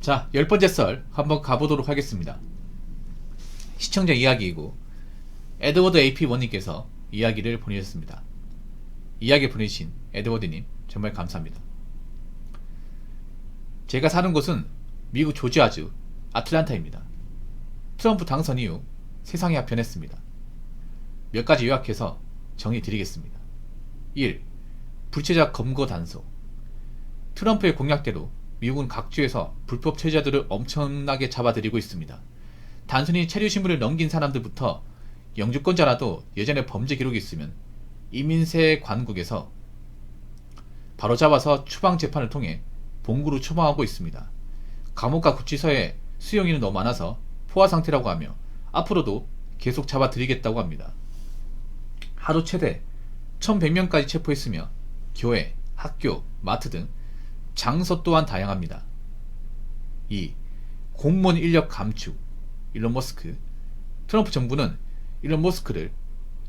자, 10번째 썰 한번 가보도록 하겠습니다. 시청자 이야기이고 에드워드 AP 원님께서 이야기를 보내주셨습니다. 이야기 보내주신 에드워드님 정말 감사합니다. 제가 사는 곳은 미국 조지아주 아틀란타입니다. 트럼프 당선 이후 세상이 변했습니다. 몇 가지 요약해서 정의 드리겠습니다. 1. 불체자 검거 단속. 트럼프의 공약대로 미국은 각주에서 불법 체류자들을 엄청나게 잡아들이고 있습니다. 단순히 체류 신문을 넘긴 사람들부터 영주권자라도 예전에 범죄 기록이 있으면 이민세 관국에서 바로 잡아서 추방 재판을 통해 봉구로 처방하고 있습니다. 감옥과 구치소에 수용인은 너무 많아서 포화 상태라고 하며 앞으로도 계속 잡아들이겠다고 합니다. 하루 최대 1100명까지 체포했으며 교회, 학교, 마트 등 장소 또한 다양합니다. 2. 공무원 인력 감축. 일론 머스크. 트럼프 정부는 일론 머스크를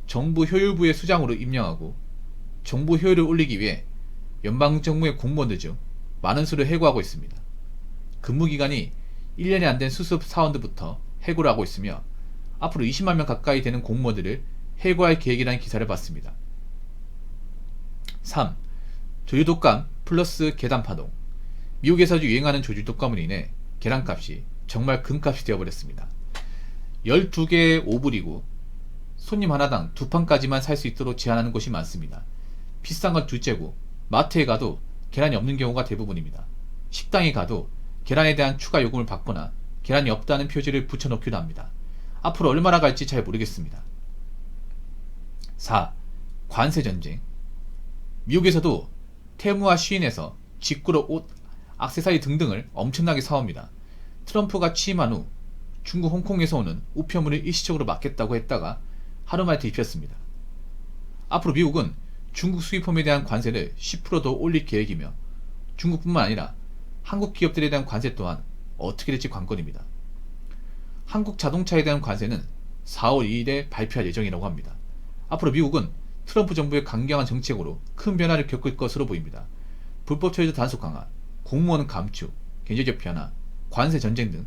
정부 효율부의 수장으로 임명하고 정부 효율을 올리기 위해 연방정부의 공무원들 중 많은 수를 해고하고 있습니다. 근무기간이 1년이 안 된 수습 사원들부터 해고를 하고 있으며 앞으로 20만 명 가까이 되는 공무원들을 해고할 계획이라는 기사를 봤습니다. 3. 조류독감 플러스 계단파동. 미국에서 유행하는 조류독감으로 인해 계란값이 정말 금값이 되어버렸습니다. 12개의 오불이고 손님 하나당 2판까지만 살 수 있도록 제한하는 곳이 많습니다. 비싼 건 둘째고 마트에 가도 계란이 없는 경우가 대부분입니다. 식당에 가도 계란에 대한 추가 요금을 받거나 계란이 없다는 표지를 붙여놓기도 합니다. 앞으로 얼마나 갈지 잘 모르겠습니다. 4. 관세전쟁. 미국에서도 테무와 쉬인에서 직구로 옷, 액세서리 등등을 엄청나게 사옵니다. 트럼프가 취임한 후 중국 홍콩에서 오는 우편물을 일시적으로 막겠다고 했다가 하루 만에 뒤집혔습니다. 앞으로 미국은 중국 수입품에 대한 관세를 10%더 올릴 계획이며 중국뿐만 아니라 한국 기업들에 대한 관세 또한 어떻게 될지 관건입니다. 한국 자동차에 대한 관세는 4월 2일에 발표할 예정이라고 합니다. 앞으로 미국은 트럼프 정부의 강경한 정책으로 큰 변화를 겪을 것으로 보입니다. 불법 체류자 단속 강화, 공무원 감축, 경제적 변화, 관세 전쟁 등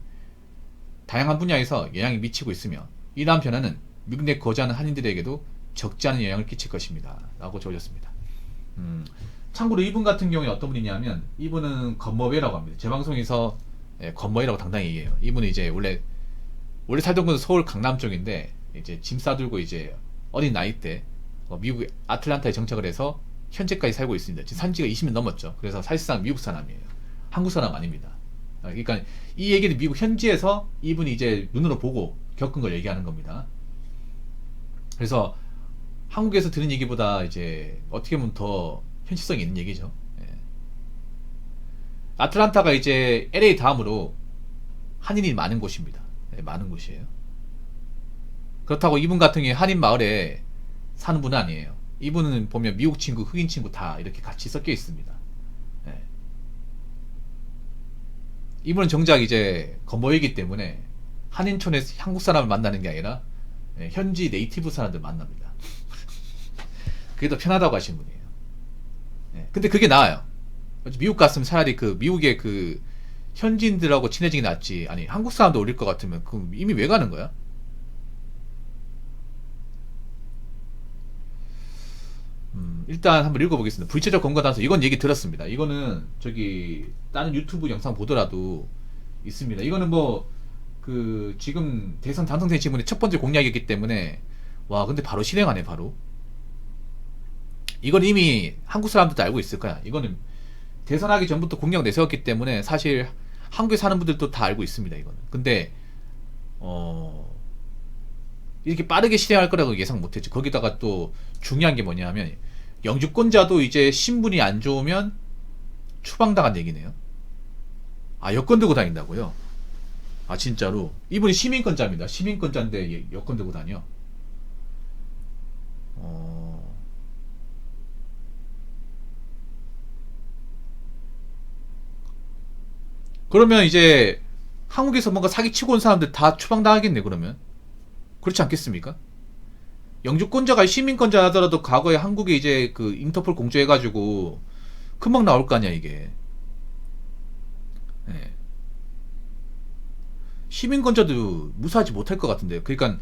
다양한 분야에서 영향이 미치고 있으며 이러한 변화는 미국 내 거주하는 한인들에게도 적지 않은 영향을 끼칠 것입니다. 라고 적어졌습니다. 참고로 이분 같은 경우에 어떤 분이냐면 이분은 건머베라고 합니다. 제 방송에서 건머베라고 당당히 얘기해요. 이분은 이제 원래 살던 곳은 서울 강남 쪽인데 이제 짐 싸들고 이제 어린 나이 때 미국 아틀란타에 정착을 해서 현재까지 살고 있습니다. 지금 산지가 20년 넘었죠. 그래서 사실상 미국 사람이에요. 한국 사람 아닙니다. 그러니까 이 얘기는 미국 현지에서 이분이 이제 눈으로 보고 겪은 걸 얘기하는 겁니다. 그래서 한국에서 들은 얘기보다 이제 어떻게 보면 더 현실성이 있는 얘기죠. 예. 아틀란타가 이제 LA 다음으로 한인이 많은 곳입니다. 예, 많은 곳이에요. 그렇다고 이분 같은 경우에 한인 마을에 사는 분은 아니에요. 이분은 보면 미국 친구, 흑인 친구 다 이렇게 같이 섞여 있습니다. 예. 이분은 정작 이제 건보이기 때문에 한인촌에서 한국 사람을 만나는 게 아니라 현지 네이티브 사람들 만납니다. 그게 더 편하다고 하시는 분이에요. 근데 그게 나아요. 미국 갔으면 차라리 그 미국의 그 현지인들하고 친해지기 낫지. 아니 한국 사람도 올릴 것 같으면 그럼 이미 왜 가는 거야? 일단 한번 읽어보겠습니다. 불체적 검거 단속. 이건 얘기 들었습니다. 이거는 저기 다른 유튜브 영상 보더라도 있습니다. 이거는 뭐 그 지금 대선 당선된 질문의 첫 번째 공약이기 때문에 와 근데 바로 실행하네 바로. 이건 이미 한국 사람들도 알고 있을 거야. 이거는 대선하기 전부터 공약 내세웠기 때문에 사실 한국에 사는 분들도 다 알고 있습니다. 이거는. 근데 이렇게 빠르게 실행할 거라고 예상 못했지. 거기다가 또 중요한 게 뭐냐면 영주권자도 이제 신분이 안 좋으면 추방당한 얘기네요. 아 여권 들고 다닌다고요? 아 진짜로? 이분이 시민권자입니다. 시민권자인데 여권 들고 다녀? 그러면 이제 한국에서 뭔가 사기치고 온 사람들 다 추방당하겠네 그러면? 그렇지 않겠습니까? 영주권자가 시민권자 하더라도 과거에 한국에 이제 그 인터폴 공조해가지고 금방 나올 거 아니야 이게. 네. 시민권자도 무사하지 못할 것 같은데요. 그러니까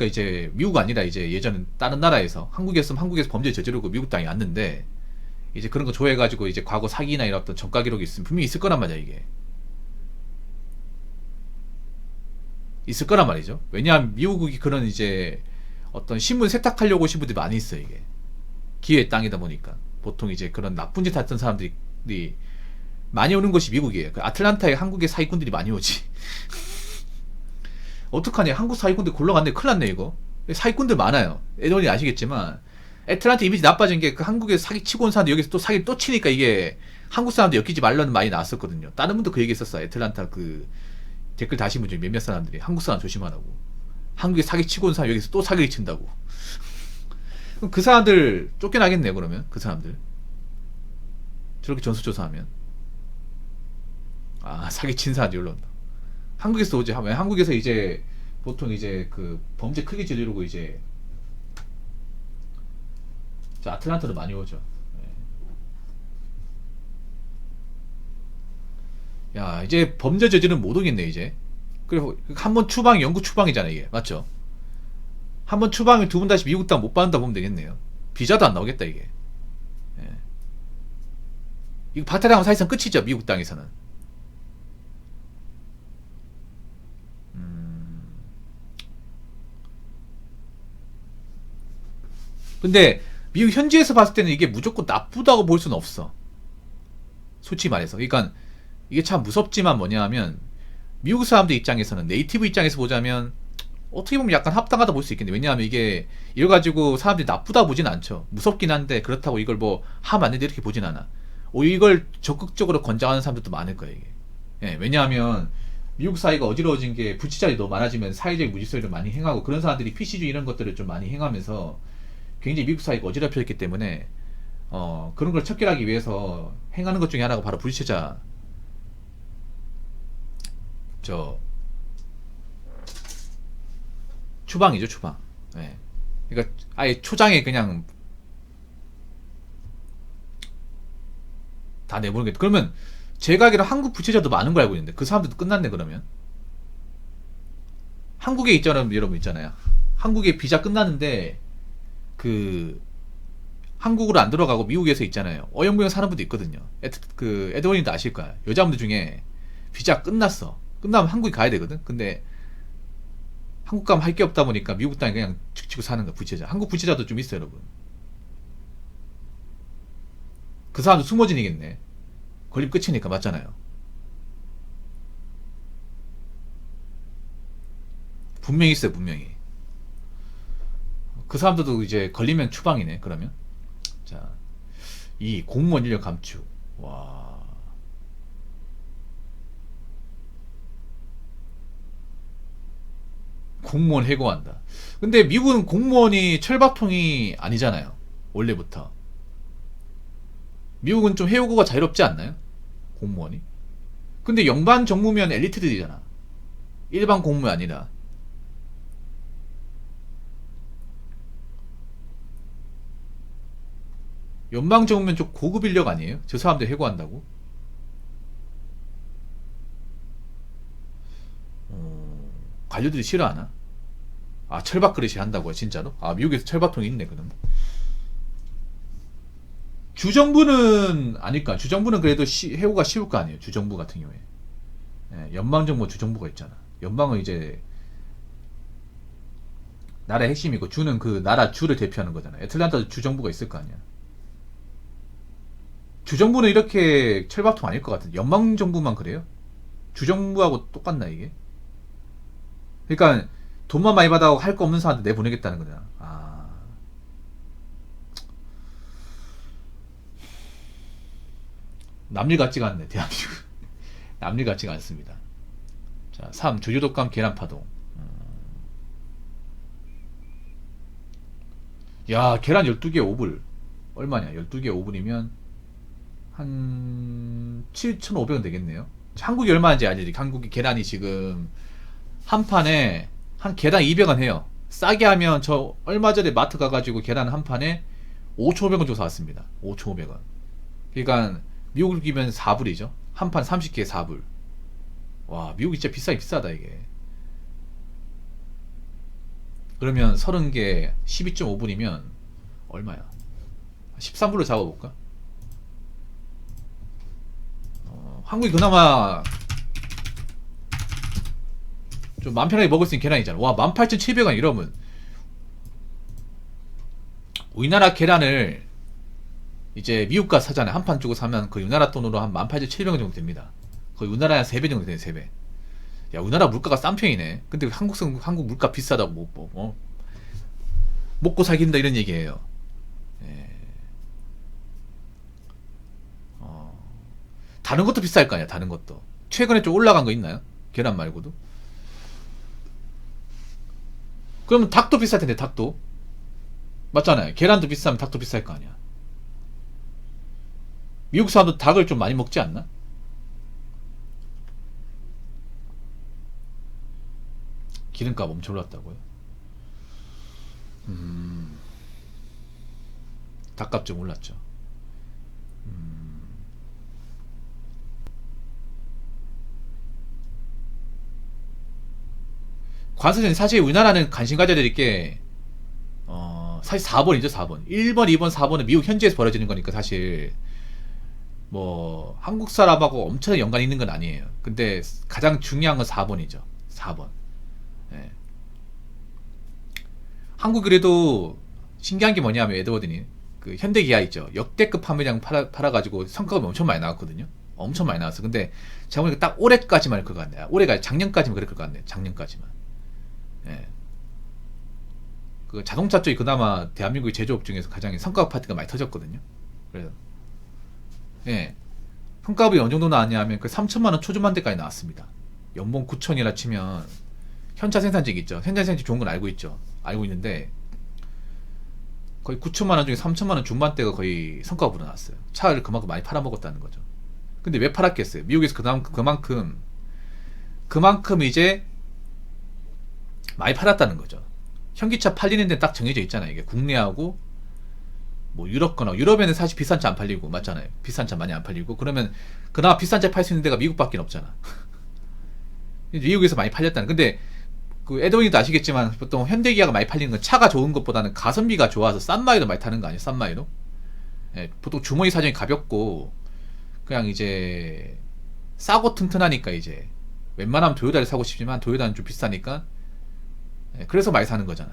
이제 미국 아니라 이제 예전엔 다른 나라에서 한국이었으면 한국에서 범죄 저지르고 미국 땅에 왔는데 이제 그런 거 조회해가지고 이제 과거 사기나 이런 어떤 전과 기록이 있으면 분명히 있을 거란 말이야 이게. 있을 거란 말이죠. 왜냐하면 미국이 그런 이제 어떤 신분 세탁하려고 오신 분들이 많이 있어요 이게. 기회의 땅이다 보니까 보통 이제 그런 나쁜 짓 했던 사람들이 많이 오는 곳이 미국이에요. 그 아틀란타에 한국의 사기꾼들이 많이 오지. 어떡하냐, 한국 사기꾼들 골러갔네. 큰일 났네 이거. 사기꾼들 많아요. 애들이 아시겠지만 애틀란타 이미지 나빠진 게 그 한국에 사기 치고 온 사람들 여기서 또 사기 또 치니까 이게 한국 사람들 엮이지 말라는 말이 나왔었거든요. 다른 분도 그 얘기 했었어. 애틀란타 그 댓글 다신 분 중에 몇몇 사람들이 한국 사람 조심하라고. 한국에 사기 치고 온 사람 여기서 또 사기를 친다고. 그럼 그 사람들 쫓겨나겠네요. 그러면 그 사람들 저렇게 전수조사하면 사기 친 사람들이 올라온다. 한국에서 오지. 하면 한국에서 이제 보통 이제 그 범죄 크게 저지르고 이제 아틀란타로 많이 오죠. 야, 이제 범죄 저지르면 못 오겠네 이제. 그리고 한번 추방, 영구 추방이잖아 이게. 맞죠? 한번 추방을 두 번 다시 미국 땅 못 받는다 보면 되겠네요. 비자도 안 나오겠다 이게. 이거 박탈당하면 사실상 끝이죠 미국 땅에서는. 근데 미국 현지에서 봤을 때는 이게 무조건 나쁘다고 볼 수는 없어. 솔직히 말해서. 그러니까 이게 참 무섭지만 뭐냐 하면 미국 사람들 입장에서는 네이티브 입장에서 보자면 어떻게 보면 약간 합당하다 볼 수 있겠네. 왜냐하면 이게 이걸 가지고 사람들이 나쁘다 보진 않죠. 무섭긴 한데 그렇다고 이걸 뭐 하면 안 된다 이렇게 보진 않아. 오히려 이걸 적극적으로 권장하는 사람들도 많을 거예요 이게. 왜냐하면 미국 사회가 어지러워진 게 불치자들이 너무 많아지면 사회적 무질서를 많이 행하고 그런 사람들이 PC주의 이런 것들을 좀 많이 행하면서 굉장히 미국 사회가 어지럽혀졌기 때문에 그런 걸 척결하기 위해서 행하는 것 중에 하나가 바로 불체자 추방이죠 추방. 그러니까 아예 초장에 그냥 다 내보는 게. 그러면 제가 알기로 한국 부채자도 많은 걸 알고 있는데 그 사람들도 끝났네 그러면. 한국에 있잖아요 여러분 있잖아요. 한국에 비자 끝났는데 그 한국으로 안 들어가고 미국에서 있잖아요. 어영부영 사는 분도 있거든요. 그 에드워님도 아실 거야. 여자분들 중에 비자 끝났어. 끝나면 한국에 가야 되거든. 근데 한국 가면 할 게 없다 보니까 미국 땅에 그냥 축치고 사는 거야 부채자. 한국 부채자도 좀 있어요 여러분. 그 사람도 숨어지니겠네. 걸리면 끝이니까. 맞잖아요. 분명히 있어요 분명히. 그 사람들도 이제 걸리면 추방이네 그러면. 자, 이 공무원 인력 감축. 와, 공무원 해고한다. 근데 미국은 공무원이 철밥통이 아니잖아요 원래부터. 미국은 좀 해고가 자유롭지 않나요 공무원이? 근데 연방 정부면 엘리트들이잖아. 일반 공무원이 아니라. 연방 정부면 좀 고급 인력 아니에요? 저 사람들 해고한다고? 관료들이 싫어하나? 철밥 그릇이 한다고요 진짜로? 미국에서 철밥통이 있네 그럼. 주정부는 아닐까. 주정부는 그래도 해고가 쉬울 거 아니에요 주정부 같은 경우에. 연방정부 주정부가 있잖아. 연방은 이제 나라의 핵심이고 주는 그 나라 주를 대표하는 거잖아. 애틀란타도 주정부가 있을 거 아니야. 주정부는 이렇게 철밥통 아닐 것 같은데 연방정부만 그래요? 주정부하고 똑같나 이게? 그러니까 돈만 많이 받아고 할 거 없는 사람한테 내보내겠다는 거잖아. 남일 같지가 않네 대한민국. 남일 같지가 않습니다. 자, 3. 조류독감 계란파동. 야, 계란 12개 5불 얼마냐. 12개 5불이면 한 7,500원 되겠네요. 한국이 얼마인지 알지? 한국이 계란이 지금 한 판에 한 개당 200원 해요. 싸게 하면 저 얼마 전에 마트 가가지고 계란 한 판에 5,500원 주고 사왔습니다. 5,500원. 그러니까 미국이면 4불이죠. 한 판 30개 4불. 와, 미국이 진짜 비싸긴 비싸다 이게. 그러면 30개 12.5불이면 얼마야? 13불로 잡아볼까? 한국이 그나마 좀 맘 편하게 먹을 수 있는 계란이잖아. 와, 18,700원 이러면 우리나라 계란을 이제 미국 가서 사잖아요. 한 판 주고 사면 그 우리나라 돈으로 한 18,700원 정도 됩니다. 거의 우리나라에 한 3배 정도 되네, 3배. 야, 우리나라 물가가 싼 편이네. 근데 한국 물가 비싸다고 먹고 살기 힘들다 이런 얘기예요. 예. 다른 것도 비쌀 거 아니야, 다른 것도. 최근에 좀 올라간 거 있나요? 계란 말고도? 그러면 닭도 비쌀 텐데, 닭도. 맞잖아요. 계란도 비싸면 닭도 비쌀 거 아니야. 미국 사람도 닭을 좀 많이 먹지 않나? 기름값 엄청 올랐다고요? 닭값 좀 올랐죠. 관세는 사실 우리나라는 관심 가져야 될 게, 사실 4번이죠, 4번. 1번, 2번, 4번은 미국 현지에서 벌어지는 거니까 사실, 뭐, 한국 사람하고 엄청난 연관이 있는 건 아니에요. 근데 가장 중요한 건 4번이죠. 4번. 예. 한국 그래도 신기한 게 뭐냐면, 에드워드니, 그 현대기아 있죠. 역대급 판매량 팔아가지고 성과가 엄청 많이 나왔거든요. 엄청 많이 나왔어. 근데 제가 보니까 딱 올해까지만 그럴 것 같네요. 올해가 작년까지만 그럴 것 같네요. 작년까지만. 예. 그 자동차 쪽이 그나마 대한민국의 제조업 중에서 가장 성과급 파트가 많이 터졌거든요. 그래서 예. 성과급이 어느 정도 나왔냐면 그 3천만 원 초중반대까지 나왔습니다. 연봉 9천이라 치면 현차 생산직 있죠. 현차 생산직 좋은 건 알고 있죠. 알고 있는데 거의 9천만 원 중에 3천만 원 중반대가 거의 성과급으로 나왔어요. 차를 그만큼 많이 팔아먹었다는 거죠. 근데 왜 팔았겠어요? 미국에서 그만큼 이제 많이 팔았다는 거죠. 현기차 팔리는 데는 딱 정해져 있잖아요. 이게 국내하고 뭐 유럽에는 사실 비싼 차 안 팔리고 맞잖아요. 비싼 차 많이 안 팔리고 그러면 그나마 비싼 차 팔 수 있는 데가 미국밖에 없잖아. 미국에서 많이 팔렸다는. 근데 그 에드윈도 아시겠지만 보통 현대기아가 많이 팔리는 건 차가 좋은 것보다는 가성비가 좋아서 싼 마이로 많이 타는 거 아니에요? 싼 마이로? 예, 보통 주머니 사정이 가볍고 그냥 이제 싸고 튼튼하니까 이제 웬만하면 도요타를 사고 싶지만 도요타는 좀 비싸니까 예, 그래서 많이 사는 거잖아.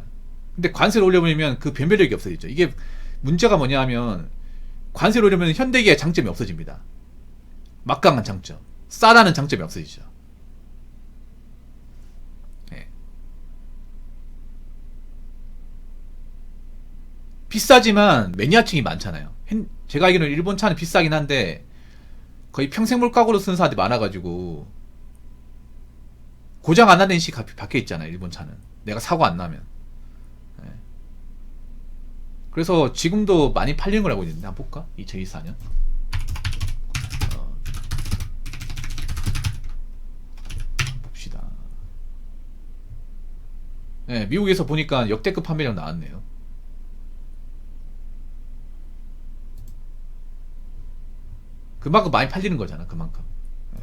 근데 관세를 올려버리면 그 변별력이 없어지죠. 이게 문제가 뭐냐 하면 관세를 올리면 현대기아의 장점이 없어집니다. 막강한 장점. 싸다는 장점이 없어지죠. 예. 비싸지만 매니아층이 많잖아요. 제가 알기로는 일본 차는 비싸긴 한데 거의 평생 물가구로 쓰는 사람들이 많아가지고 고장 안 나는 인식이 박혀 있잖아요. 일본 차는 내가 사고 안 나면. 예. 그래서 지금도 많이 팔리는 걸 알고 있는데 한번 볼까? 2024년 봅시다. 예, 미국에서 보니까 역대급 판매량 나왔네요. 그만큼 많이 팔리는 거잖아. 그만큼. 예.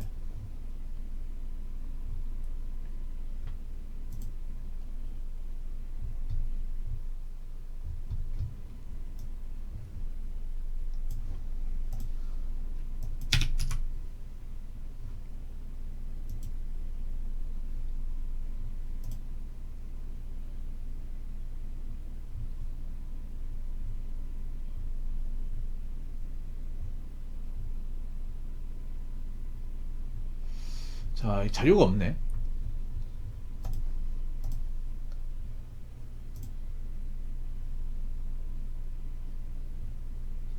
자, 자료가 없네.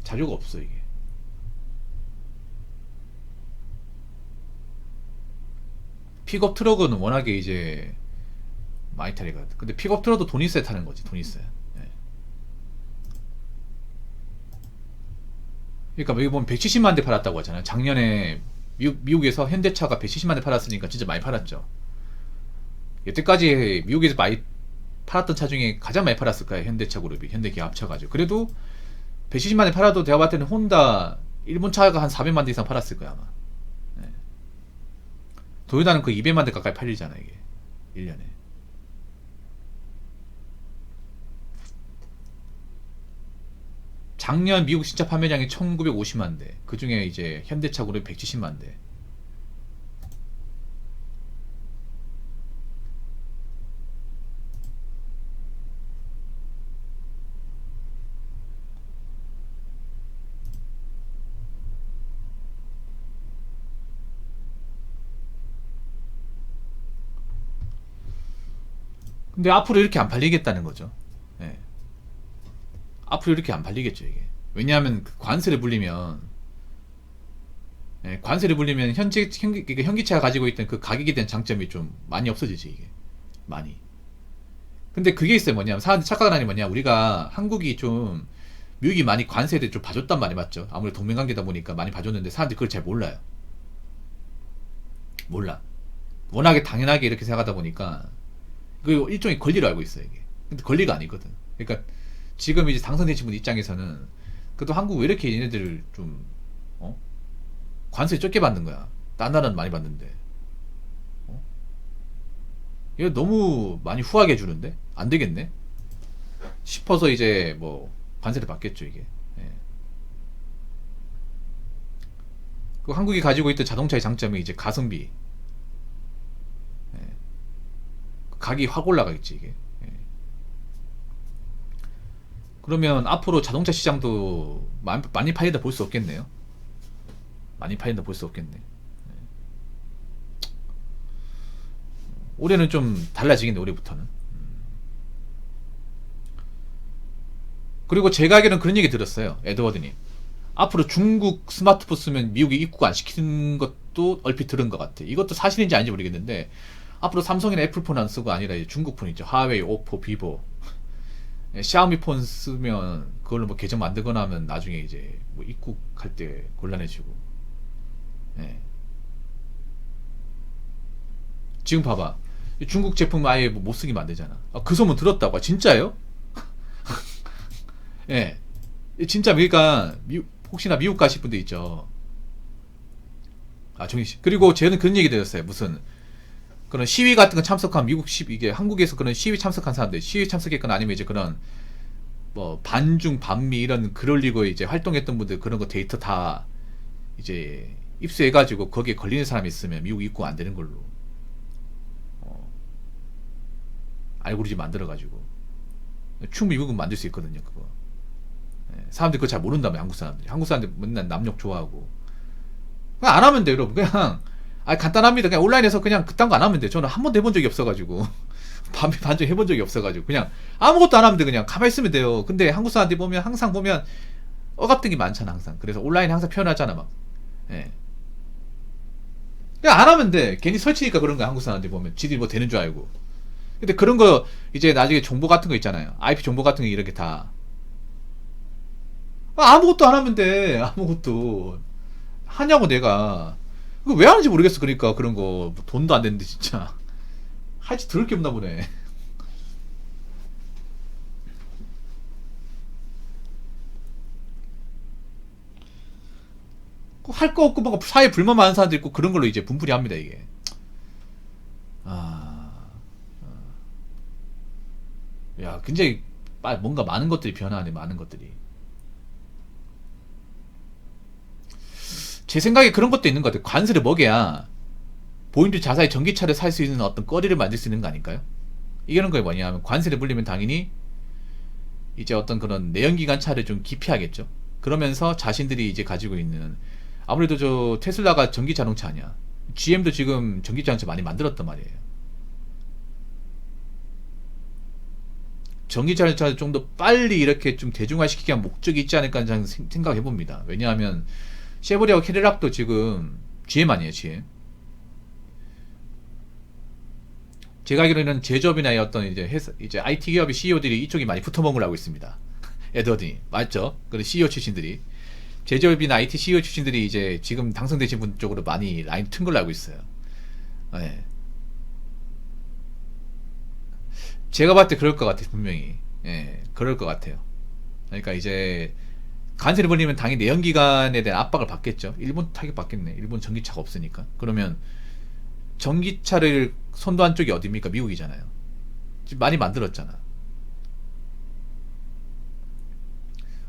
자료가 없어 이게. 픽업 트럭은 워낙에 이제 많이 타니까. 근데 픽업 트럭도 돈 있어야 타는 거지. 돈 있어야. 예. 그러니까 여기 보면 170만 대 팔았다고 하잖아요. 작년에 미국에서 현대차가 170만 대 팔았으니까 진짜 많이 팔았죠. 여태까지 미국에서 많이 팔았던 차 중에 가장 많이 팔았을 거예요. 현대차 그룹이. 현대기아 합쳐가지고. 그래도 170만 대 팔아도 제가 봤을 때는 혼다 일본 차가 한 400만 대 이상 팔았을 거야 아마. 네. 도요타는 그 200만 대 가까이 팔리잖아 이게 1년에. 작년 미국 신차 판매량이 1950만 대, 그 중에 이제 현대차 그룹 170만 대. 근데 앞으로 이렇게 안 팔리겠다는 거죠. 예. 앞으로 이렇게 안 팔리겠죠 이게. 왜냐하면 그 관세를 불리면, 예, 관세를 불리면 그러니까 현기차가 가지고 있던 그 가격에 대한 장점이 좀 많이 없어지지 이게. 많이. 근데 그게 있어요. 뭐냐면 사람들이 착각을 하니 뭐냐, 우리가 한국이 좀 미국이 많이 관세를 좀 봐줬단 말이 맞죠. 아무래도 동맹관계다 보니까 많이 봐줬는데 사람들이 그걸 잘 몰라요. 몰라. 워낙에 당연하게 이렇게 생각하다 보니까 그 일종의 권리로 알고 있어요 이게. 근데 권리가 아니거든. 그러니까 지금 이제 당선되신 분 입장에서는 그래도 한국 왜 이렇게 얘네들을 좀 어? 관세 적게 받는 거야. 딴 나라는 많이 받는데. 어? 이거 너무 많이 후하게 해주는데 안 되겠네 싶어서 이제 뭐 관세를 받겠죠 이게. 예. 그 한국이 가지고 있던 자동차의 장점이 이제 가성비. 예. 가격이 확 올라가겠지 이게. 예. 그러면 앞으로 자동차 시장도 많이 팔린다 볼 수 없겠네요. 많이 팔린다 볼 수 없겠네. 올해는 좀 달라지겠네 올해부터는. 그리고 제가 알기로는 그런 얘기 들었어요 에드워드님. 앞으로 중국 스마트폰 쓰면 미국이 입국 안 시키는 것도 얼핏 들은 것 같아. 이것도 사실인지 아닌지 모르겠는데 앞으로 삼성이나 애플폰 안 쓰고 아니라 이제 중국 폰 있죠. 하웨이, 오포, 비보, 샤오미 폰 쓰면 그걸로 뭐 계정 만들거나 하면 나중에 이제 뭐 입국할 때 곤란해지고. 예. 지금 봐봐. 중국 제품 아예 뭐못 쓰게 만들잖아. 아, 그 소문 들었다고. 아, 진짜예요? 예. 진짜 그러니까 혹시나 미국 가실 분들 있죠. 아, 정희 씨. 그리고 저는 그런 얘기 들었어요. 무슨 그런 시위 같은 거 참석한 미국 시위, 이게 한국에서 그런 시위 참석한 사람들, 시위 참석했거나 아니면 이제 그런 뭐 반중 반미 이런 글 올리고 이제 활동했던 분들 그런 거 데이터 다 이제 입수해가지고 거기에 걸리는 사람이 있으면 미국 입국 안 되는 걸로 알고리즘 만들어가지고 충분히 미국은 만들 수 있거든요 그거. 예, 사람들이 그거 잘 모른다며. 한국 사람들 맨날 남욕 좋아하고. 그냥 안 하면 돼요 여러분. 그냥 간단합니다. 그냥 온라인에서 그냥 그딴 거 안 하면 돼요. 저는 한 번도 해본 적이 없어가지고 반정 해본 적이 없어가지고 그냥 아무것도 안 하면 돼. 그냥 가만히 있으면 돼요. 근데 한국 사람들이 보면 항상 보면 억압된 게 많잖아 항상. 그래서 온라인에 항상 표현하잖아 막. 예. 그냥 안 하면 돼. 괜히 설치니까 그런 거야. 한국 사람들이 보면 지들이 뭐 되는 줄 알고. 근데 그런 거 이제 나중에 정보 같은 거 있잖아요. IP 정보 같은 거 이렇게 다 아무것도 안 하면 돼. 아무것도 하냐고 내가. 그거 왜 하는지 모르겠어. 그러니까 그런 거 돈도 안 되는데 진짜 할지 들을 게 없나 보네. 할 거 없고 막 사회 불만 많은 사람들 있고 그런 걸로 이제 분풀이 합니다 이게. 아, 야 굉장히 뭔가 많은 것들이 변화하네. 많은 것들이. 제 생각에 그런 것도 있는 것 같아요. 관세를 먹여야 본인도 자사의 전기차를 살 수 있는 어떤 거리를 만들 수 있는 거 아닐까요? 이런 거에 뭐냐면 관세를 물리면 당연히 이제 어떤 그런 내연기관 차를 좀 기피하겠죠. 그러면서 자신들이 이제 가지고 있는, 아무래도 저 테슬라가 전기 자동차 아니야. GM도 지금 전기 자동차 많이 만들었단 말이에요. 전기 자동차를 좀 더 빨리 이렇게 좀 대중화시키기 위한 목적이 있지 않을까 하는 생각을 해봅니다. 왜냐하면 쉐보레하고 캐딜락도 지금 GM 아니에요, GM. 제가 알기로는 제조업이나 어떤 이제 IT 기업의 CEO들이 이쪽이 많이 붙어먹으려고 있습니다. 에드워드니 맞죠? 그 CEO 출신들이, 제조업이나 IT CEO 출신들이 이제 지금 당선되신 분 쪽으로 많이 라인 튼 걸로 알고 있어요. 네. 제가 봤을 때 그럴 것 같아요, 분명히. 예, 그럴 것 같아요. 그러니까 이제 관세를 벌리면 당연히 내연기관에 대한 압박을 받겠죠. 일본 타격 받겠네. 일본 전기차가 없으니까. 그러면 전기차를 선도한 쪽이 어디입니까? 미국이잖아요. 지금 많이 만들었잖아.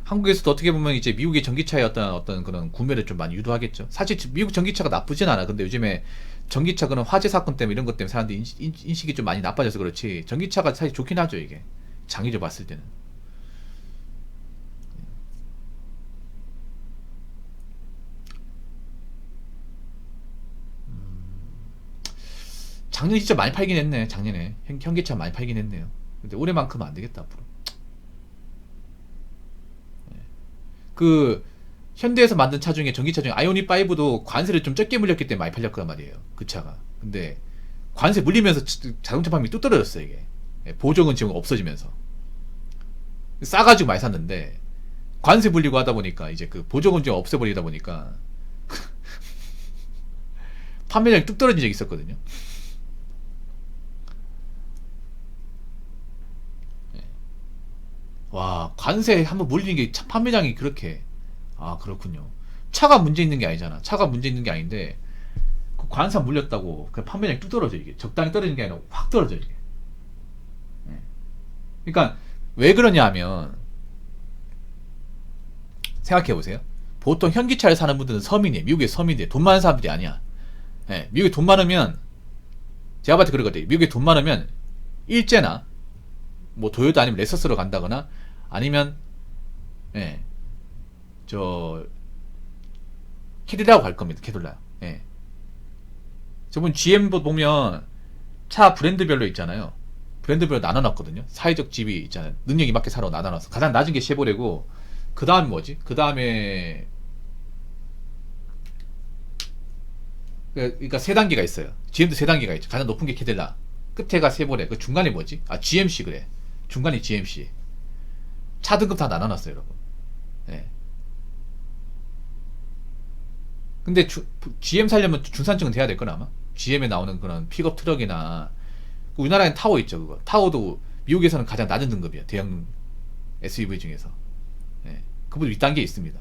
한국에서도 어떻게 보면 이제 미국의 전기차의 어떤 그런 구매를 좀 많이 유도하겠죠. 사실 미국 전기차가 나쁘진 않아. 근데 요즘에 전기차 그런 화재 사건 때문에 이런 것 때문에 사람들이 인식이 좀 많이 나빠져서 그렇지. 전기차가 사실 좋긴 하죠, 이게. 장기적으로 봤을 때는. 작년에 진짜 많이 팔긴 했네. 작년에 현기차 많이 팔긴 했네요. 근데 올해만큼은 안 되겠다 앞으로. 그 현대에서 만든 차 중에 전기차 중에 아이오닉 5도 관세를 좀 적게 물렸기 때문에 많이 팔렸단 말이에요. 그 차가. 근데 관세 물리면서 자동차 판매이 뚝 떨어졌어 이게. 보조금 지금 없어지면서 싸가지고 많이 샀는데 관세 물리고 하다 보니까 이제 그 보조금 지금 없애버리다 보니까 판매량이 뚝 떨어진 적이 있었거든요. 와, 관세 한번 물리는 게 판매량이 그렇게. 아, 그렇군요. 차가 문제 있는 게 아니잖아. 차가 문제 있는 게 아닌데 그 관세 물렸다고 그 판매량이 뚝 떨어져. 이게 적당히 떨어지는 게 아니라 확 떨어져 이게. 예. 그러니까 왜 그러냐 하면 생각해 보세요. 보통 현기차를 사는 분들은 서민이에요. 미국의 서민들, 돈 많은 사람들이 아니야. 예. 미국에 돈 많으면 제가 봤을 때 그러거든요. 미국에 돈 많으면 일제나 뭐 도요타 아니면 레서스로 간다거나 아니면 예, 저 캐딜라고 갈 겁니다. 캐딜라. 예. 저분 GM도 보면 차 브랜드별로 있잖아요. 브랜드별로 나눠놨거든요. 사회적 지위 있잖아요. 능력이 맞게 사러 나눠놨어. 가장 낮은 게 쉐보레고 그 다음에 뭐지? 그 다음에 그러니까 세 단계가 있어요. GM도 세 단계가 있죠. 가장 높은 게 캐딜라, 끝에가 쉐보레, 그 중간이 뭐지? 아 GMC 그래. 중간이 GMC. 차 등급 다 나눠놨어요, 여러분. 예. 근데 GM 살려면 중산층은 돼야 될 거나 아마. GM에 나오는 그런 픽업 트럭이나 우리나라엔 타워 있죠, 그거. 타워도 미국에서는 가장 낮은 등급이야, 대형 SUV 중에서. 예. 그보다 윗단계에 있습니다.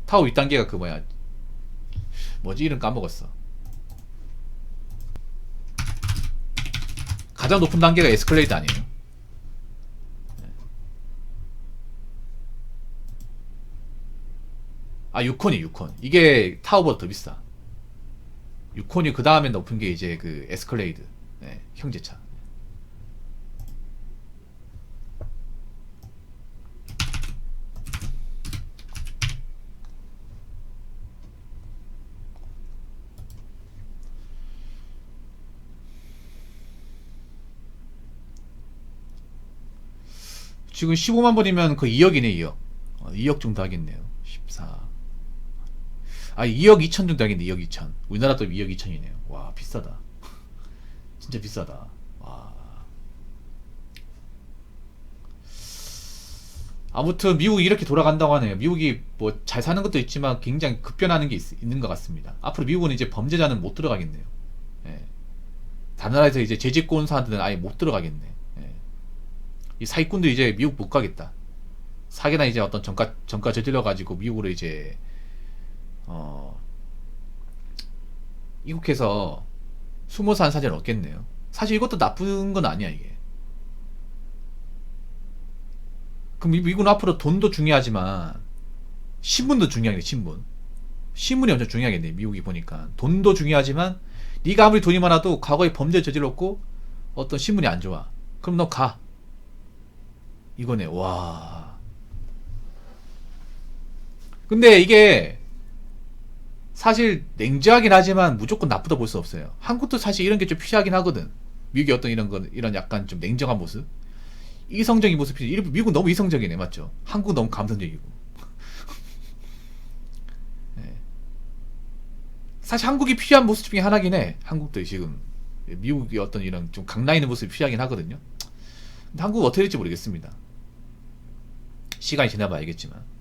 타워 윗단계가 그 뭐야, 뭐지 이름 까먹었어. 가장 높은 단계가 에스컬레이드 아니에요? 아, 유콘이 유콘. 이게 타워보다 더 비싸. 유콘이 그 다음에 높은 게 이제 그 에스컬레이드. 네, 형제차. 지금 15만 번이면 거의 2억이네, 2억. 2억 정도 하겠네요. 14. 아, 2억 2천 정도 하겠네, 2억 2천. 우리나라도 2억 2천이네요. 와, 비싸다. 진짜 비싸다. 와. 아무튼 미국이 이렇게 돌아간다고 하네요. 미국이 뭐 잘 사는 것도 있지만 굉장히 급변하는 게 있는 것 같습니다. 앞으로 미국은 이제 범죄자는 못 들어가겠네요. 예. 다른 나라에서 이제 재집고 온 사람들은 아예 못 들어가겠네. 예. 이 사기꾼도 이제 미국 못 가겠다. 사기나 이제 어떤 정가 저질러 가지고 미국으로 이제 이국해서 숨어 사는 사진은 없겠네요. 사실 이것도 나쁜 건 아니야 이게. 그럼 미국은 앞으로 돈도 중요하지만 신분도 중요하겠네. 신분이 엄청 중요하겠네. 미국이 보니까 돈도 중요하지만 네가 아무리 돈이 많아도 과거에 범죄 저질렀고 어떤 신분이 안 좋아. 그럼 너 가. 이거네. 와. 근데 이게 사실 냉정하긴 하지만 무조건 나쁘다 볼 수 없어요. 한국도 사실 이런 게 좀 필요하긴 하거든. 미국의 어떤 이런 약간 좀 냉정한 모습, 이성적인 모습이. 미국 너무 이성적이네, 맞죠? 한국 너무 감성적이고. 네. 사실 한국이 필요한 모습 중에 하나긴 해. 한국도 지금 미국의 어떤 이런 좀 강나 있는 모습이 필요하긴 하거든요. 근데 한국 어떻게 될지 모르겠습니다. 시간이 지나봐야 알겠지만.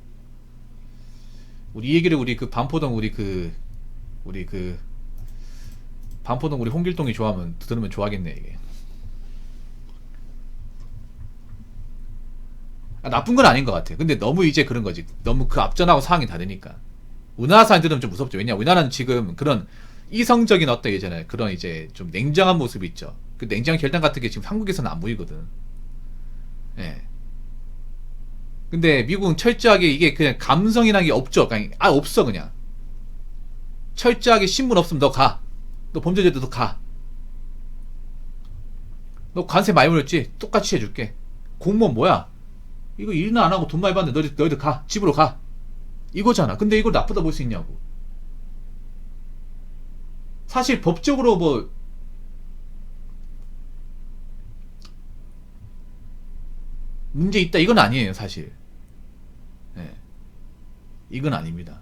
우리 이 얘기를 우리 그 반포동 우리 그 반포동 우리 홍길동이 좋아하면 들으면 좋아하겠네 이게. 아, 나쁜 건 아닌 것 같아. 근데 너무 이제 그런 거지. 너무 그 앞전하고 상황이 다르니까. 우리나라 사람들은 좀 무섭죠. 왜냐 우리나라는 지금 그런 이성적인 어떤 예잖아요. 그런 이제 좀 냉정한 모습이 있죠. 그 냉정한 결단 같은 게 지금 한국에서는 안 보이거든. 예. 근데 미국은 철저하게 이게 그냥 감성이라는 게 없죠. 그냥 없어 그냥. 철저하게 신분 없으면 너 가. 너 범죄자도 너 가. 너 관세 많이 물렸지? 똑같이 해줄게. 공무원 뭐야? 이거 일이나 안 하고 돈 많이 받는데 너희들 가. 집으로 가. 이거잖아. 근데 이걸 나쁘다 볼 수 있냐고. 사실 법적으로 뭐 문제 있다 이건 아니에요 사실. 네. 이건 아닙니다.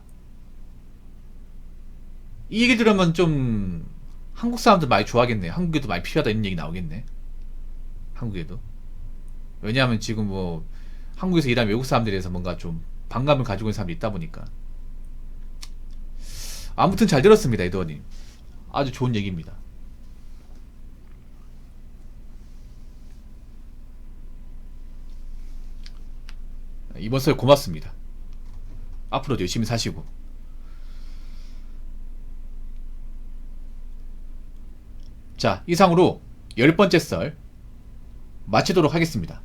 이 얘기 들으면 좀 한국 사람들 많이 좋아하겠네. 한국에도 많이 필요하다 이런 얘기 나오겠네. 한국에도. 왜냐하면 지금 뭐 한국에서 일하는 외국 사람들에서 뭔가 좀 반감을 가지고 있는 사람들이 있다 보니까. 아무튼 잘 들었습니다 에드워님. 아주 좋은 얘기입니다. 이번 설 고맙습니다. 앞으로도 열심히 사시고. 자, 이상으로 10번째 썰 마치도록 하겠습니다.